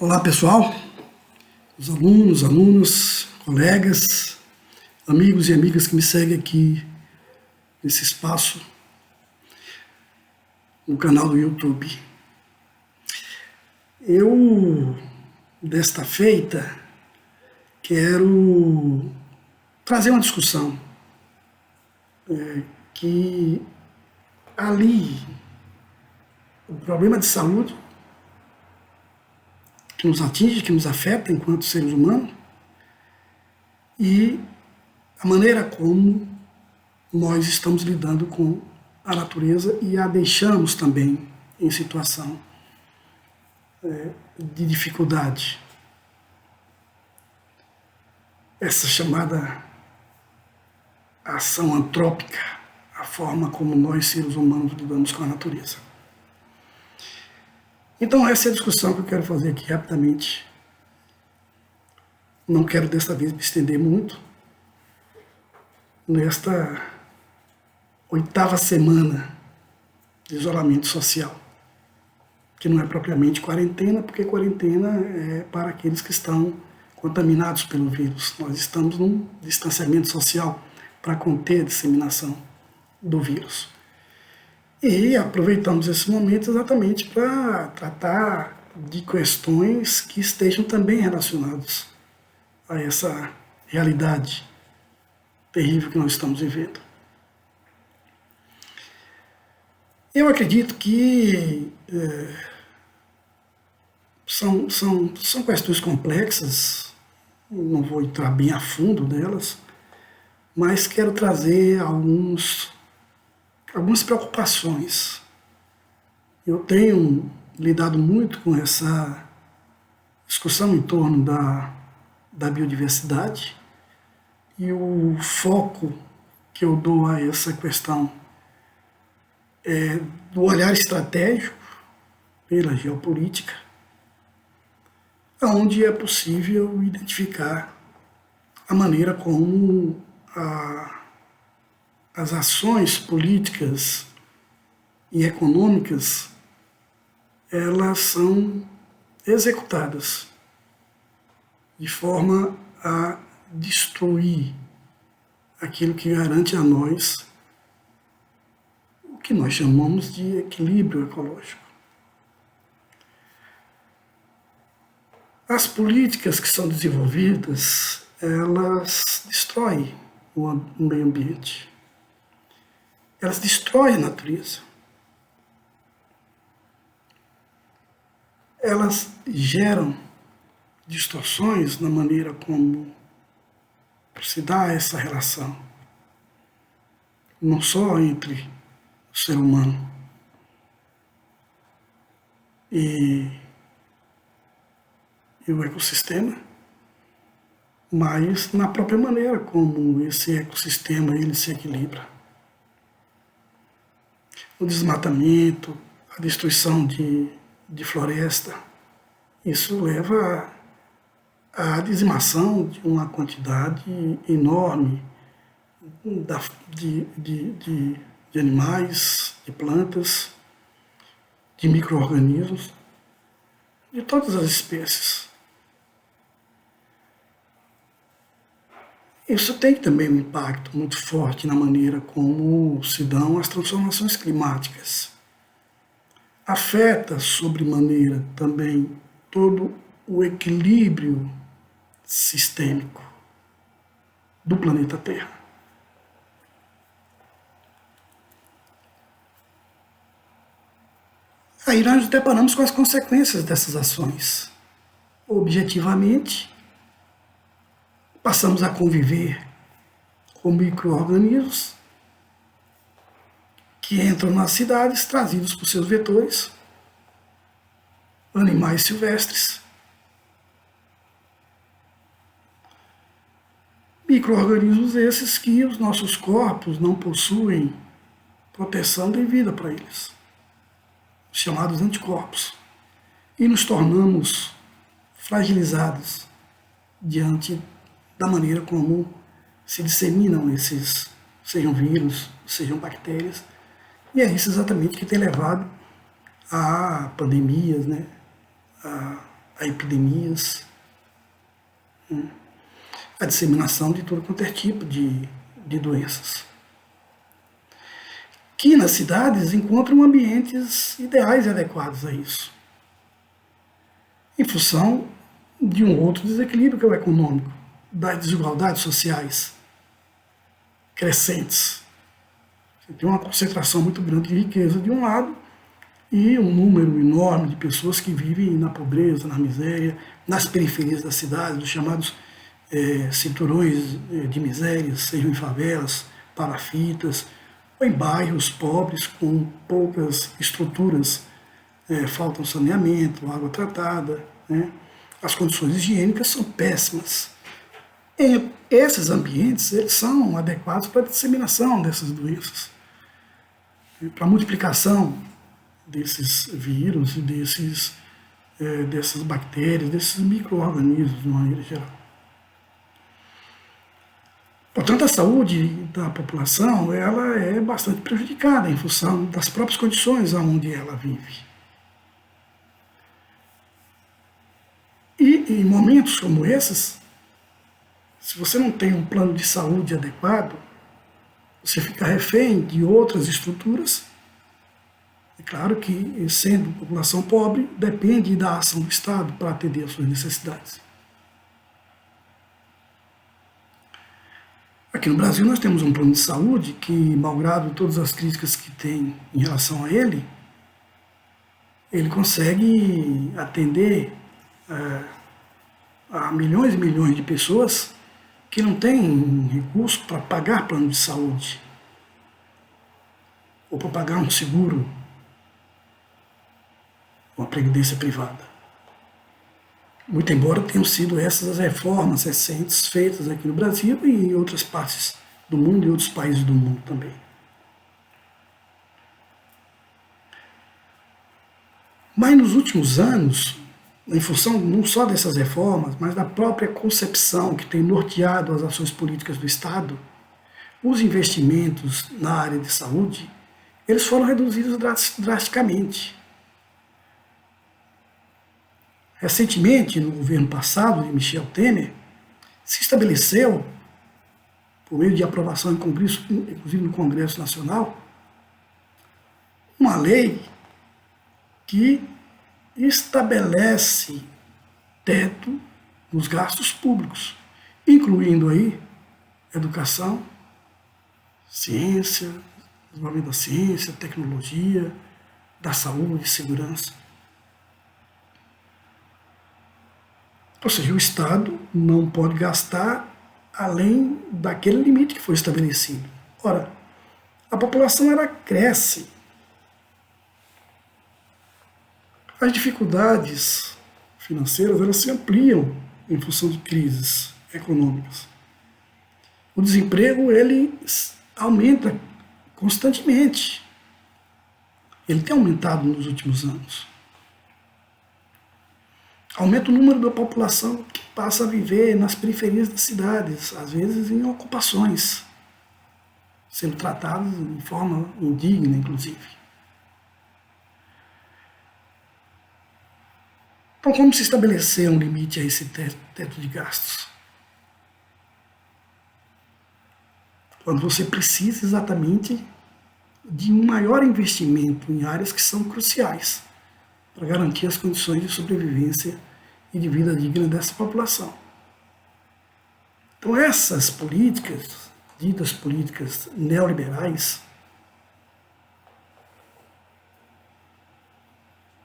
Olá pessoal, os alunos, colegas, amigos e amigas que me seguem aqui nesse espaço no canal do YouTube. Eu, desta feita, quero trazer uma discussão que ali o problema de saúde que nos atinge, que nos afeta enquanto seres humanos, e a maneira como nós estamos lidando com a natureza e a deixamos também em situação de dificuldade. Essa chamada ação antrópica, a forma como nós, seres humanos, lidamos com a natureza. Então essa é a discussão que eu quero fazer aqui rapidamente. Não quero desta vez me estender muito. Nesta 8ª semana de isolamento social, que não é propriamente quarentena, porque quarentena é para aqueles que estão contaminados pelo vírus. Nós estamos num distanciamento social para conter a disseminação do vírus. E aproveitamos esse momento exatamente para tratar de questões que estejam também relacionadas a essa realidade terrível que nós estamos vivendo. Eu acredito que são questões complexas, não vou entrar bem a fundo delas, mas quero trazer algumas preocupações. Eu tenho lidado muito com essa discussão em torno da biodiversidade, e o foco que eu dou a essa questão é do olhar estratégico pela geopolítica, onde é possível identificar a maneira como as ações políticas e econômicas elas são executadas de forma a destruir aquilo que garante a nós o que nós chamamos de equilíbrio ecológico. As políticas que são desenvolvidas, elas destroem o meio ambiente. Elas destroem a natureza. Elas geram distorções na maneira como se dá essa relação, não só entre o ser humano e o ecossistema, mas na própria maneira como esse ecossistema ele se equilibra. O desmatamento, a destruição de floresta, isso leva à dizimação de uma quantidade enorme de animais, de plantas, de micro-organismos, de todas as espécies. Isso tem também um impacto muito forte na maneira como se dão as transformações climáticas. Afeta sobremaneira também todo o equilíbrio sistêmico do planeta Terra. Aí nós nos deparamos com as consequências dessas ações. Objetivamente, passamos a conviver com micro-organismos que entram nas cidades trazidos por seus vetores, animais silvestres, micro-organismos esses que os nossos corpos não possuem proteção devida para eles, chamados anticorpos, e nos tornamos fragilizados diante da maneira como se disseminam esses, sejam vírus, sejam bactérias, e é isso exatamente que tem levado a pandemias, né, a a epidemias, a disseminação de todo quanto é tipo de doenças. Que nas cidades encontram ambientes ideais e adequados a isso, em função de um outro desequilíbrio que é o econômico, das desigualdades sociais crescentes. Você tem uma concentração muito grande de riqueza de um lado e um número enorme de pessoas que vivem na pobreza, na miséria, nas periferias da cidade, dos chamados cinturões de miséria, sejam em favelas, palafitas, ou em bairros pobres com poucas estruturas, faltam saneamento, água tratada, né? As condições higiênicas são péssimas. Esses ambientes eles são adequados para a disseminação dessas doenças, para a multiplicação desses vírus e dessas bactérias, desses micro-organismos de uma maneira geral. Portanto, a saúde da população ela é bastante prejudicada em função das próprias condições onde ela vive. E em momentos como esses, se você não tem um plano de saúde adequado, você fica refém de outras estruturas. É claro que, sendo população pobre, depende da ação do Estado para atender às suas necessidades. Aqui no Brasil nós temos um plano de saúde que, malgrado todas as críticas que tem em relação a ele consegue atender a milhões e milhões de pessoas que não têm recurso para pagar plano de saúde ou para pagar um seguro, uma previdência privada. Muito embora tenham sido essas as reformas recentes feitas aqui no Brasil e em outras partes do mundo e outros países do mundo também. Mas nos últimos anos, em função não só dessas reformas, mas da própria concepção que tem norteado as ações políticas do Estado, os investimentos na área de saúde, eles foram reduzidos drasticamente. Recentemente, no governo passado de Michel Temer, se estabeleceu, por meio de aprovação em Congresso, inclusive no Congresso Nacional, uma lei que estabelece teto nos gastos públicos, incluindo aí educação, ciência, desenvolvimento da ciência, tecnologia, da saúde e segurança. Ou seja, o Estado não pode gastar além daquele limite que foi estabelecido. Ora, a população ela cresce. As dificuldades financeiras elas se ampliam em função de crises econômicas. O desemprego ele aumenta constantemente. Ele tem aumentado nos últimos anos. Aumenta o número da população que passa a viver nas periferias das cidades, às vezes em ocupações, sendo tratados de forma indigna, inclusive. Então, como se estabelecer um limite a esse teto de gastos? Quando você precisa exatamente de um maior investimento em áreas que são cruciais para garantir as condições de sobrevivência e de vida digna dessa população. Então essas políticas, ditas políticas neoliberais,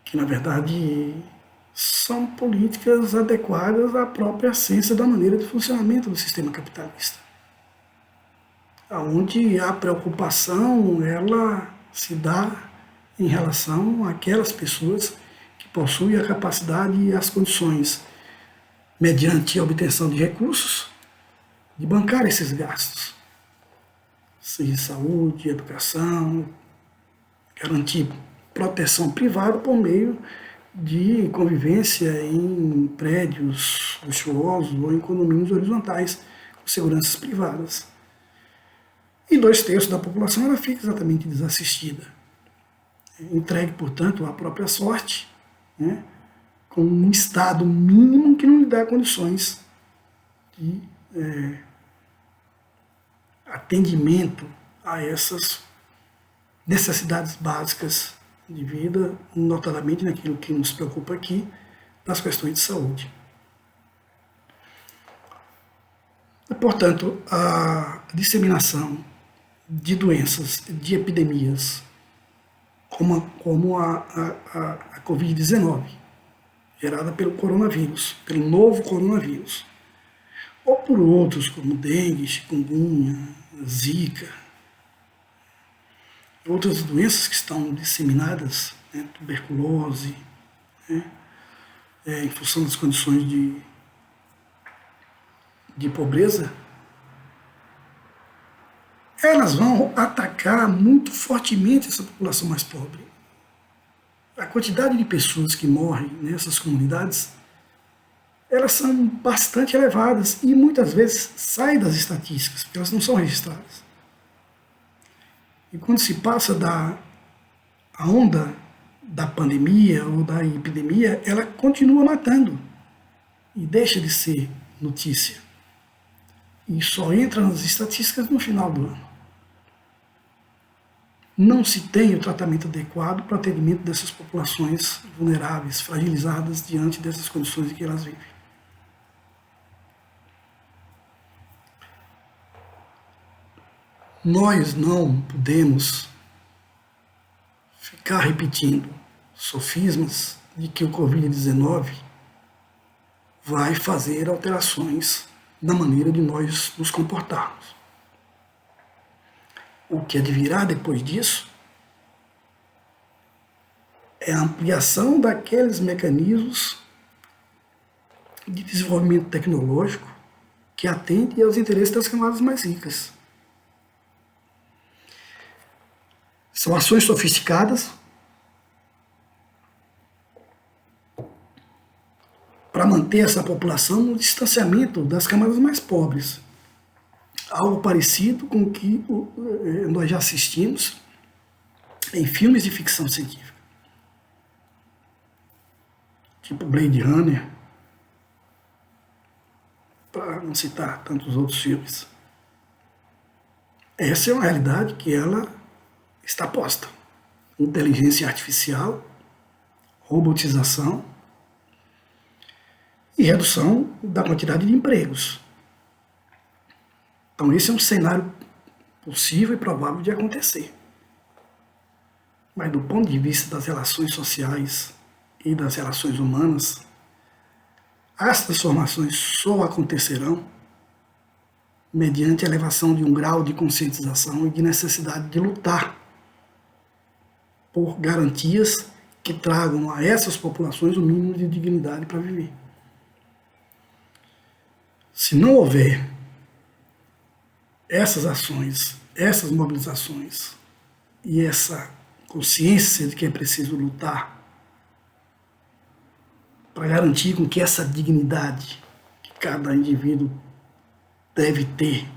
que na verdade são políticas adequadas à própria essência da maneira de funcionamento do sistema capitalista, onde a preocupação ela se dá em relação àquelas pessoas que possuem a capacidade e as condições, mediante a obtenção de recursos, de bancar esses gastos, seja saúde, educação, garantir proteção privada por meio de convivência em prédios luxuosos ou em condomínios horizontais com seguranças privadas. E 2/3 da população ela fica exatamente desassistida, entregue, portanto, à própria sorte, né, com um Estado mínimo que não lhe dá condições de atendimento a essas necessidades básicas de vida, notadamente naquilo que nos preocupa aqui, nas questões de saúde. Portanto, a disseminação de doenças, de epidemias, como a Covid-19, gerada pelo coronavírus, pelo novo coronavírus, ou por outros como dengue, chikungunya, zika, outras doenças que estão disseminadas, né, tuberculose, né, em função das condições de pobreza, elas vão atacar muito fortemente essa população mais pobre. A quantidade de pessoas que morrem nessas comunidades, elas são bastante elevadas e muitas vezes saem das estatísticas, porque elas não são registradas. E quando se passa a onda da pandemia ou da epidemia, ela continua matando e deixa de ser notícia. E só entra nas estatísticas no final do ano. Não se tem o tratamento adequado para o atendimento dessas populações vulneráveis, fragilizadas diante dessas condições em que elas vivem. Nós não podemos ficar repetindo sofismas de que o Covid-19 vai fazer alterações na maneira de nós nos comportarmos. O que advirá depois disso é a ampliação daqueles mecanismos de desenvolvimento tecnológico que atendem aos interesses das camadas mais ricas. São ações sofisticadas para manter essa população no distanciamento das camadas mais pobres. Algo parecido com o que nós já assistimos em filmes de ficção científica, tipo Blade Runner, para não citar tantos outros filmes. Essa é uma realidade que ela está posta. Inteligência artificial, robotização e redução da quantidade de empregos. Então esse é um cenário possível e provável de acontecer. Mas do ponto de vista das relações sociais e das relações humanas, as transformações só acontecerão mediante a elevação de um grau de conscientização e de necessidade de lutar por garantias que tragam a essas populações o mínimo de dignidade para viver. Se não houver essas ações, essas mobilizações e essa consciência de que é preciso lutar para garantir com que essa dignidade que cada indivíduo deve ter,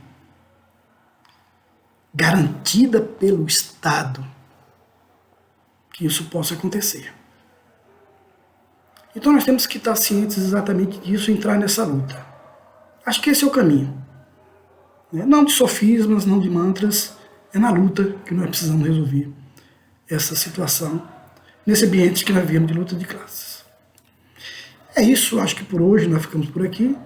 garantida pelo Estado, que isso possa acontecer. Então nós temos que estar cientes exatamente disso e entrar nessa luta. Acho que esse é o caminho. Não de sofismas, não de mantras, é na luta que nós precisamos resolver essa situação, nesse ambiente que nós vivemos de luta de classes. É isso, acho que por hoje nós ficamos por aqui.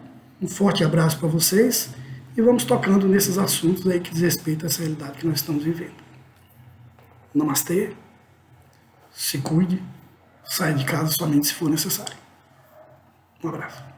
Um forte abraço para vocês e vamos tocando nesses assuntos aí que diz respeito a essa realidade que nós estamos vivendo. Namastê, se cuide, saia de casa somente se for necessário. Um abraço.